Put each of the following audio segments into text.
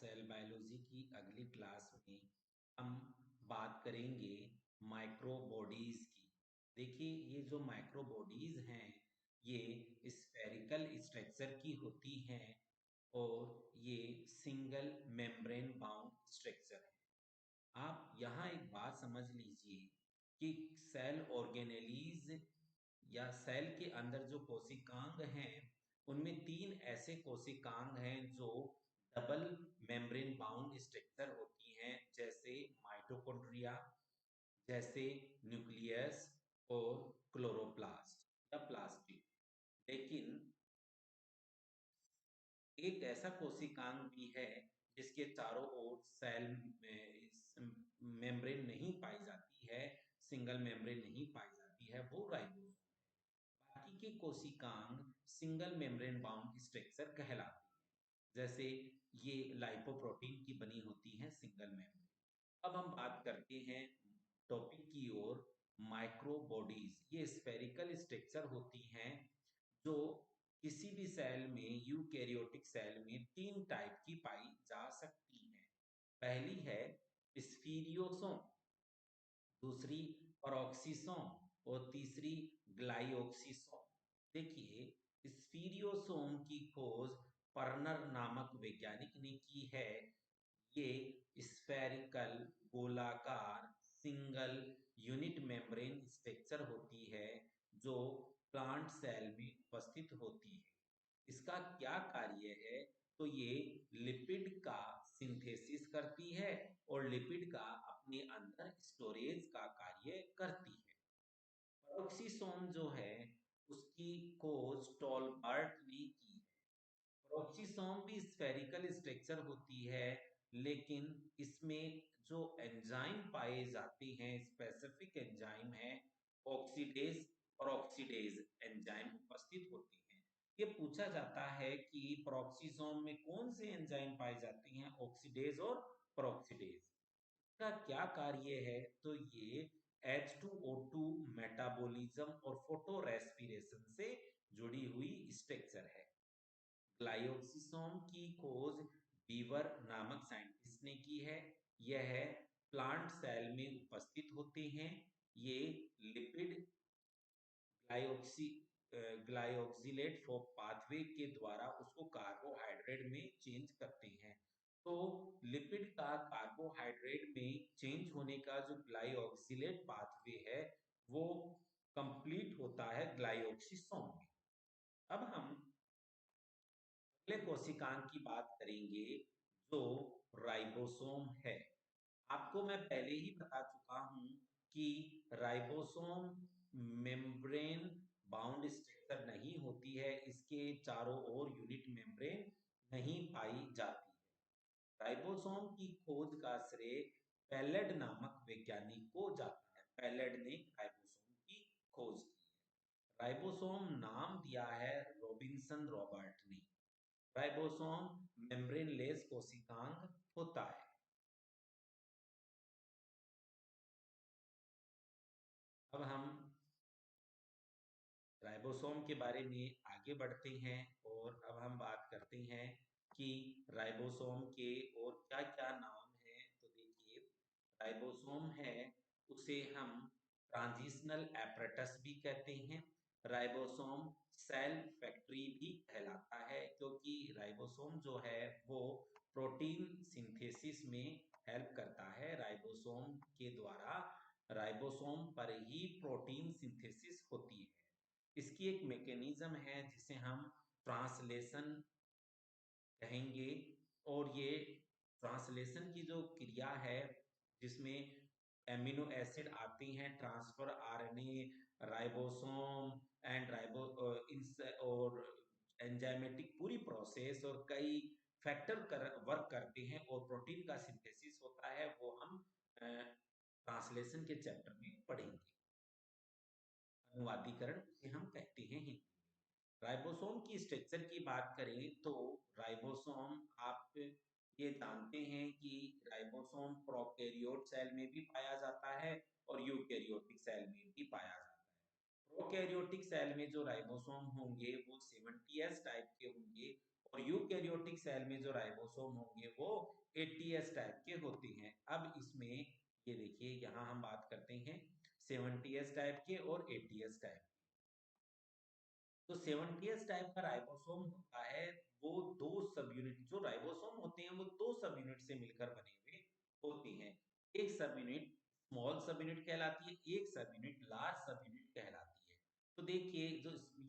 Cell biology की अगली class में हम बात करेंगे माइक्रो बॉडीज की। देखिए, ये जो माइक्रो बॉडीज हैं ये स्फेरिकल स्ट्रक्चर की होती हैं और ये सिंगल मेम्ब्रेन बाउंड स्ट्रक्चर है। आप यहाँ एक बात समझ लीजिए कि सेल ऑर्गेनेलीज या सेल के अंदर जो कोशिकांग हैं उनमें तीन ऐसे कोशिकांग हैं जो डबल मेम्ब्रेन बाउंड स्ट्रक्चर होती हैं, जैसे माइटोकॉन्ड्रिया, जैसे न्यूक्लियस और क्लोरोप्लास्ट या प्लास्टिड। लेकिन एक ऐसा कोशिकांग भी है जिसके चारों ओर सेल में मेम्ब्रेन नहीं पाई जाती है, सिंगल मेम्ब्रेन नहीं पाई जाती है, वो राइबोसोम है। बाकी के कोशिकांग सिंगल मेम्ब्रेन बाउंड स्ट्रक्चर कहलाती है, जैसे ये लाइपोप्रोटीन की बनी होती है सिंगल मेम्ब्रेन। अब हम बात करते हैं टॉपिक की ओर। माइक्रो बॉडीज ये स्फेरिकल स्ट्रक्चर होती हैं जो किसी भी सेल में, यूकैरियोटिक सेल में तीन टाइप की पाई जा सकती हैं। पहली है स्फीरियोसोम, दूसरी पेरोक्सिसोम और तीसरी ग्लाइओक्सिसोम। देखिए, स्फीरियोसोम की खोज पर्नर नामक वैज्ञानिक ने की है। ये स्फेरिकल गोलाकार सिंगल यूनिट मेम्ब्रेन स्ट्रक्चर होती है जो प्लांट सेल में उपस्थित होती है। इसका क्या कार्य है? तो ये लिपिड का सिंथेसिस करती है और लिपिड का अपने अंदर स्टोरेज का कार्य करती है। पेरोक्सिसोम जो है उसकी खोज टॉलबर्ट ने की है। पेरोक्सिसोम भी स्फेरिकल स्ट्रक्चर होती है, लेकिन इसमें जो एंजाइम पाए जाते हैं, स्पेसिफिक एंजाइम है ऑक्सीडेज और ऑक्सीडेज एंजाइम उपस्थित होती हैं। ये पूछा जाता है कि पेरोक्सिसोम में कौन से एंजाइम पाए जाते हैं, ऑक्सीडेज और पेरोक्सीडेज। का क्या कार्य है? तो ये H2O2 मेटाबॉलिज्म और फोटो रेस्पिरेशन से जुड़ी हुई स्ट्रक्चर है। ग्लाइओक्सिसोम की खोज बीवर नामक साइंटिस्ट ने की है। यह प्लांट सेल में उपस्थित होते हैं। ये लिपिड ग्लाइओक्सी ग्लाइओक्सिलेट पाथवे के द्वारा उसको कार्बोहाइड्रेट में चेंज करते हैं। तो लिपिड का कार्बोहाइड्रेट में चेंज होने का जो ग्लाइओक्सिलेट पाथवे है वो कंप्लीट होता है ग्लाइओक्सिसोम में। अब हम अगले कोशिकांग की बात करेंगे जो राइबोसोम है। आपको मैं पहले ही बता चुका हूं कि राइबोसोम मेम्ब्रेन बाउंड स्ट्रक्चर नहीं होती है, इसके चारों ओर यूनिट मेम्ब्रेन नहीं पाई जाती है। राइबोसोम की खोज का श्रेय पैलेड नामक वैज्ञानिक को जाता है। पैलेड ने राइबोसोम की खोज की है। राइबोसोम नाम दिया है रॉबिन्सन रॉबर्ट ने। राइबोसोम मेम्ब्रेनलेस कोशिकांग होता है। अब हम राइबोसोम के बारे में आगे बढ़ते हैं और अब हम बात करते हैं कि राइबोसोम के और क्या-क्या नाम हैं। तो देखिए, राइबोसोम है उसे हम ट्रांजिशनल एपरेटस भी कहते हैं। राइबोसोम सेल फैक्ट्री भी कहलाता है, क्योंकि राइबोसोम जो है वो प्रोटीन सिंथेसिस में हेल्प करता है। राइबोसोम के द्वारा राइबोसोम पर ही प्रोटीन सिंथेसिस होती है। इसकी एक मैकेनिज्म है जिसे हम ट्रांसलेशन कहेंगे। और ये ट्रांसलेशन की जो क्रिया है जिसमें एमिनो एसिड आती हैं, ट्रांसफर आरएनए, राइबोसोम एंड और एंजाइमेटिक पूरी प्रोसेस और कई फैक्टर वर्क करते हैं और प्रोटीन का सिंथेसिस होता है, वो हम ट्रांसलेशन के चैप्टर में पढ़ेंगे। अनुवादीकरण से हम कहते हैं हिंदी में। राइबोसोम की स्ट्रक्चर की बात करें तो राइबोसोम, आप ये जानते हैं कि राइबोसोम प्रोकैरियोट सेल में भी पाया जाता है और यूकैरियोटिक सेल में भी पाया जाता है। प्रोकैरियोटिक सेल में जो राइबोसोम होंगे वो 70s टाइप के होंगे और यूकैरियोटिक सेल में जो राइबोसोम होंगे वो 80s टाइप के होते हैं। अब इसमें ये देखिए यहाँ हम बात करते हैं 70s टाइप के और 80s टाइप। तो 70s टाइप का राइबोसोम होता है, वो दो सब यूनिट जो राइबोसोम होते हैं वो दो सब यूनिट से मिलकर बने हुए होते हैं। एक सब यूनिट स्मॉल सब यूनिट कहलाती है, एक सब यूनिट लार्ज सब यूनिट कहलाती है। तो देखिए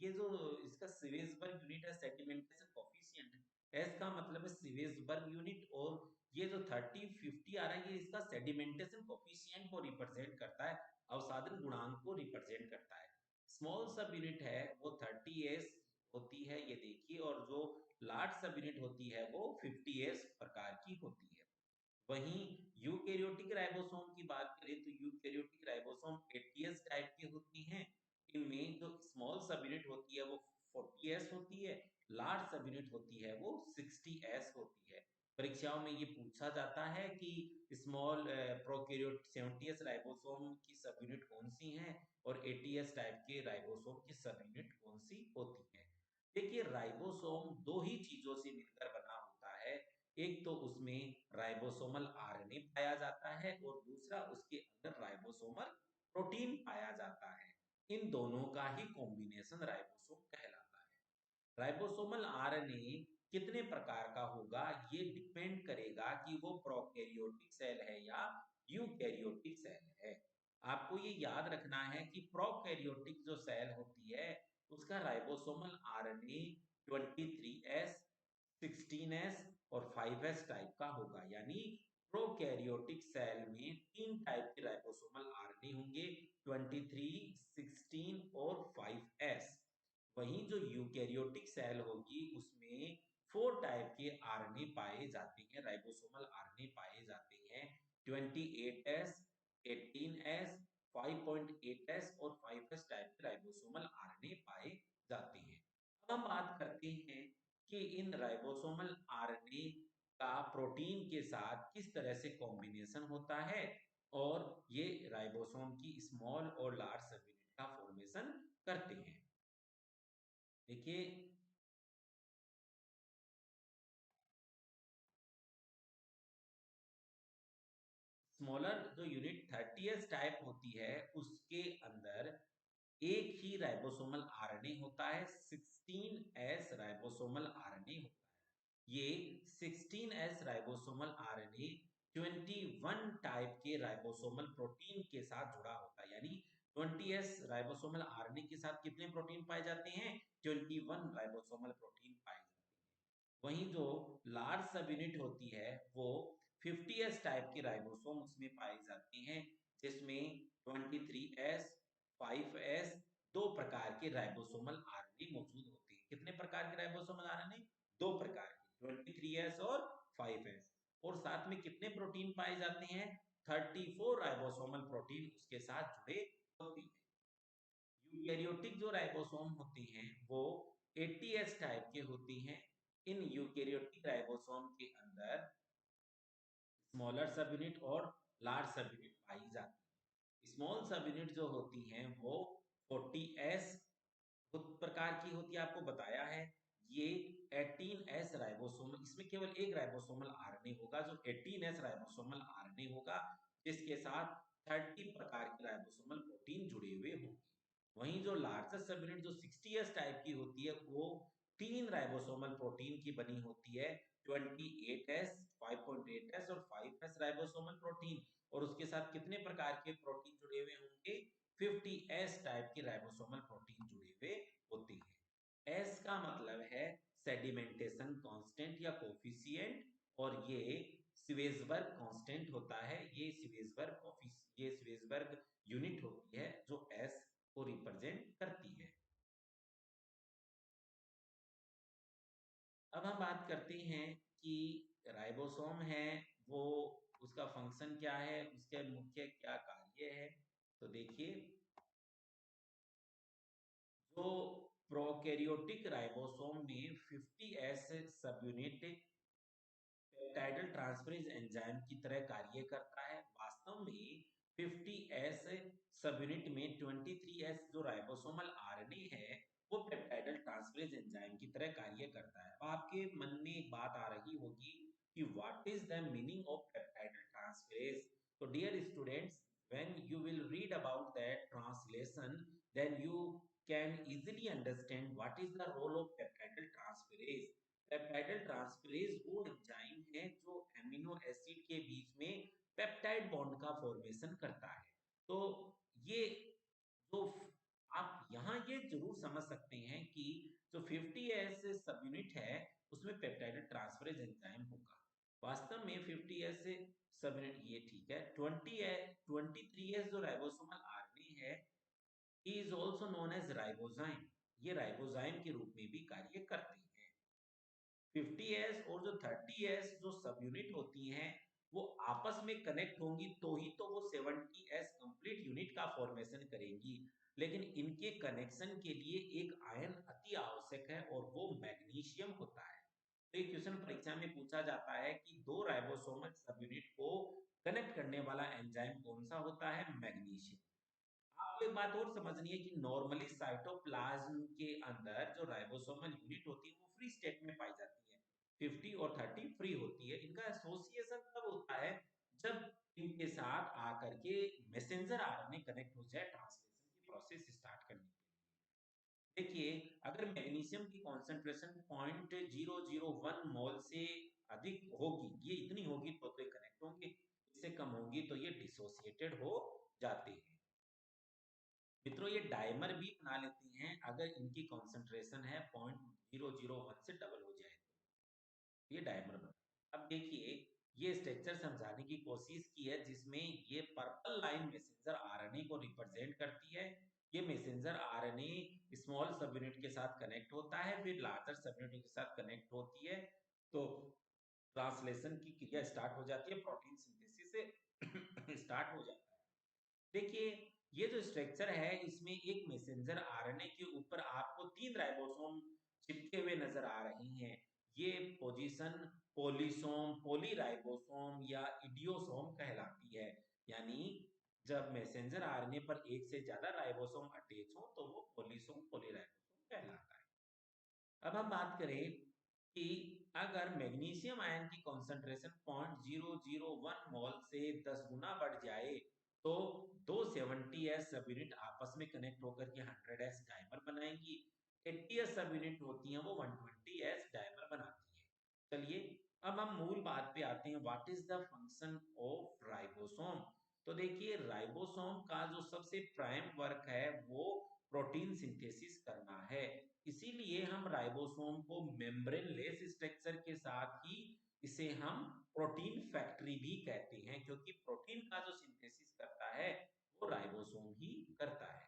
ये जो इसका सीवेजबर्ग यूनिट है सेडिमेंटेशन कोफिशिएंट, एस का मतलब है सीवेजबर्ग यूनिट, और ये जो 30 50 आ रहा है ये इसका सेडिमेंटेशन कोफिशिएंट को रिप्रेजेंट करता है, अवसादन गुणांक को रिप्रेजेंट करता है। स्मॉल सब यूनिट है वो 30s होती है ये देखिए, और जो लार्ज सब यूनिट होती है वो 50s प्रकार की होती है। वहीं यूकेरियोटिक राइबोसोम की बात करें तो यूकेरियोटिक राइबोसोम 80s टाइप के होती हैं। इनमें जो स्मॉल सब यूनिट होती है वो 40s होती है, लार्ज सब यूनिट होती है वो 60s होती है। परीक्षाओं में ये पूछा जाता है कि स्मॉल प्रोकैरियोट 70s राइबोसोम की सब यूनिट कौन सी हैं और 80s टाइप के राइबोसोम की सब यूनिट कौन सी होती है। देखिए राइबोसोम दो ही चीजों से मिलकर बना होता है, एक तो उसमें राइबोसोमल आरएनए पाया जाता है और दूसरा उसके अंदर राइबोसोमल प्रोटीन पाया जाता है। इन दोनों का ही कॉम्बिनेशन राइबोसोम कहलाता है। राइबोसोमल आरएनए कितने प्रकार का होगा ये डिपेंड करेगा कि वो प्रोकैरियोटिक सेल है या यूकैरियोटिक सेल है। आपको ये याद रखना है कि प्रोकैरियोटिक जो सेल होती है उसका राइबोसोमल आरएनए 23s 16s और 5s टाइप का होगा, यानी प्रोकैरियोटिक सेल में तीन टाइप के राइबोसोमल आरएनए होंगे, 23, 16 और 5s। वहीं जो यूकैरियोटिक सेल होगी उसमें 4 टाइप के आरएनए पाए जाते हैं, राइबोसोमल आरएनए पाए जाते हैं, 28s 18s 5.8s और 5s टाइप के राइबोसोमल आरएनए पाए जाते हैं। अब हम बात करते हैं कि इन राइबोसोमल आरएनए का प्रोटीन के साथ किस तरह से कॉम्बिनेशन होता है और ये राइबोसोम की स्मॉल और लार्ज सब यूनिट का फॉर्मेशन करते हैं। देखिए स्मॉलर जो यूनिट 30s टाइप होती है उसके अंदर एक ही राइबोसोमल आरएनए होता है, 16s राइबोसोमल आरएनए होता है। ये 16s राइबोसोमल आरएनए 21 टाइप के राइबोसोमल प्रोटीन के साथ जुड़ा होता है, यानी 20s राइबोसोमल आरएनए के साथ कितने प्रोटीन पाए जाते हैं, 21 राइबोसोमल प्रोटीन पाए जाते हैं। वहीं जो लार्ज सब यूनिट होती है वो 50s टाइप के राइबोसोम उसमें पाए जाते हैं, जिसमें 23s 5s दो प्रकार के राइबोसोमल आरएनए मौजूद होते हैं। कितने प्रकार के राइबोसोमल आरएनए, दो प्रकार के, 23s और 5s। और साथ में कितने प्रोटीन पाए जाते हैं, 34 राइबोसोमल प्रोटीन उसके साथ जुड़े होते हैं। यूकेरियोटिक जो राइबोसोम होते हैं वो 80s टाइप के होती हैं। इन यूकेरियोटिक राइबोसोम के अंदर स्मॉलर सब यूनिट और लार्ज सब यूनिट पाई जाती है। स्मॉल सब यूनिट जो होती हैं वो 40s प्रकार की होती है, आपको बताया है। ये 18s राइबोसोमल, इसमें केवल एक राइबोसोमल आरएनए होगा जो 18s राइबोसोमल आरएनए होगा, जिसके साथ 30 प्रकार के राइबोसोमल प्रोटीन जुड़े हुए होंगे। वहीं जो लार्जेस्ट सब यूनिट जो 60s टाइप की होती है वो तीन राइबोसोमल प्रोटीन की बनी होती है, 28s 5.8s और 5s राइबोसोमल प्रोटीन, और उसके साथ कितने प्रकार के प्रोटीन जुड़े हुए होंगे, 50s टाइप के राइबोसोमल प्रोटीन जुड़े हुए होते हैं। एस का मतलब है सेडिमेंटेशन कांस्टेंट या कोफिशिएंट, और ये स्वेजबर्ग कांस्टेंट होता है, ये स्वेजबर्ग यूनिट होती है जो एस को रिप्रेजेंट करती है। अब हम बात करते हैं कि राइबोसोम है वो उसका फंक्शन क्या है, उसके मुख्य क्या कार्य है। तो देखिए जो प्रोकैरियोटिक राइबोसोम में 50s सब यूनिट पेप्टाइडल ट्रांसफरेज एंजाइम की तरह कार्य करता है। वास्तव में 50s सब यूनिट में 23s जो राइबोसोमल आरएनए है वो पेप्टाइडल ट्रांसफरेज एंजाइम की तरह कार्य करता है। अब आपके मन में एक बात आ रही होगी कि what is the meaning of peptidyl transferase. तो dear students, when you will read about that translation, then you can easily understand what is the role of peptidal transferase. Peptidyl transferase वो एंजाइम है जो amino acid के बीच में peptide bond का formation करता है। तो ये जो आप यहाँ ये जरूर समझ सकते हैं कि जो 50S सब यूनिट है उसमें पेप्टाइड ट्रांसफरेज एंजाइम होगा। वास्तव में 50S सब यूनिट ये ठीक है। 23S जो राइबोसोमल आरएनए है is also known as ribozyme. ये राइबोजाइम के रूप में भी कार्य करते हैं। 50S और जो 30S जो सब यूनिट होती हैं वो आपस में कनेक्ट होंगी तो ही तो वो 70S कंप्लीट यूनिट का फॉर्मेशन करेंगी। लेकिन इनके कनेक्शन के लिए एक आयन अति आवश्यक है और वो मैग्नीशियम होता है। तो एक क्वेश्चन परीक्षा में पूछा जाता है कि दो राइबोसोमल सब यूनिट को कनेक्ट करने वाला एंजाइम कौन सा होता है? मैग्नीशियम। आपको एक बात और समझनी है कि नॉर्मली साइटोप्लाज्म के अंदर जो राइबोसोमल यूनिट होती है वो फ्री स्टेट में पाई जाती है। 50 और 30 फ्री होती है। इनका एसोसिएशन तब होता है जब इनके साथ आकर के मैसेंजर आरएनए कनेक्ट हो जाए ट्रांसलेशन की प्रोसेस स्टार्ट करने के लिए। देखिए, अगर मैग्नीशियम की कॉन्सेंट्रेशन 0.001 मोल से अधिक होगी, ये इतनी होगी तो ये कनेक्ट होंगे, इससे कम होगी तो ये डिसोसिएटेड हो जाते हैं। मित्रों ये डायमर भी बना लेती हैं अगर इनकी कॉन्सेंट्रेशन है 0.001 से डबल हो जाए तो ये डायमर बना। अब देखिए ये स्ट्रक्चर समझाने की कोशिश की है जिसमें ये पर्पल लाइन मैसेंजर आरएनए को रिप्रेजेंट करती है। ये मैसेंजर आरएनए स्मॉल सब यूनिट के साथ कनेक्ट होता है फिर लार्जर सब यूनिट के साथ कनेक्ट होती है तो ट्रांसलेशन की क्रिया स्टार्ट हो जाती है, प्रोटीन सिंथेसिस से स्टार्ट हो जाता है। देखिए ये जो स्ट्रक्चर है इसमें एक मैसेंजर आरएनए के ऊपर आपको 3 राइबोसोम चिपके हुए नजर आ रहे हैं। ये पोजीशन पोलिसोम, पोलीराइबोसोम या इडियोसोम कहलाती है। यानी जब मैसेंजर आरएनए पर एक से ज्यादा राइबोसोम अटैच हो तो वो पोलिसोम, पोलीराइबोसोम कहलाता है। अब हम बात करें कि अगर मैग्नीशियम आयन की कॉन्सेंट्रेशन 0.001 मोल से 10 गुना बढ़ जाए तो दो 70S सब यूनिट आपस में कनेक्ट होकर के 100S डाइमर बनाएंगी। 80S सब यूनिट होती हैं वो 120S डाइमर बनाती है। चलिए अब हम मूल बात पे आते हैं, what is the function of ribosome. तो देखिए राइबोसोम का जो सबसे प्राइम वर्क है वो प्रोटीन सिंथेसिस करना है। इसीलिए हम राइबोसोम को मेम्ब्रेन लेस स्ट्रक्चर के साथ ही इसे हम प्रोटीन फैक्ट्री भी कहते हैं क्योंकि प्रोटीन का जो सिंथेसिस करता है वो राइबोसोम ही करता है।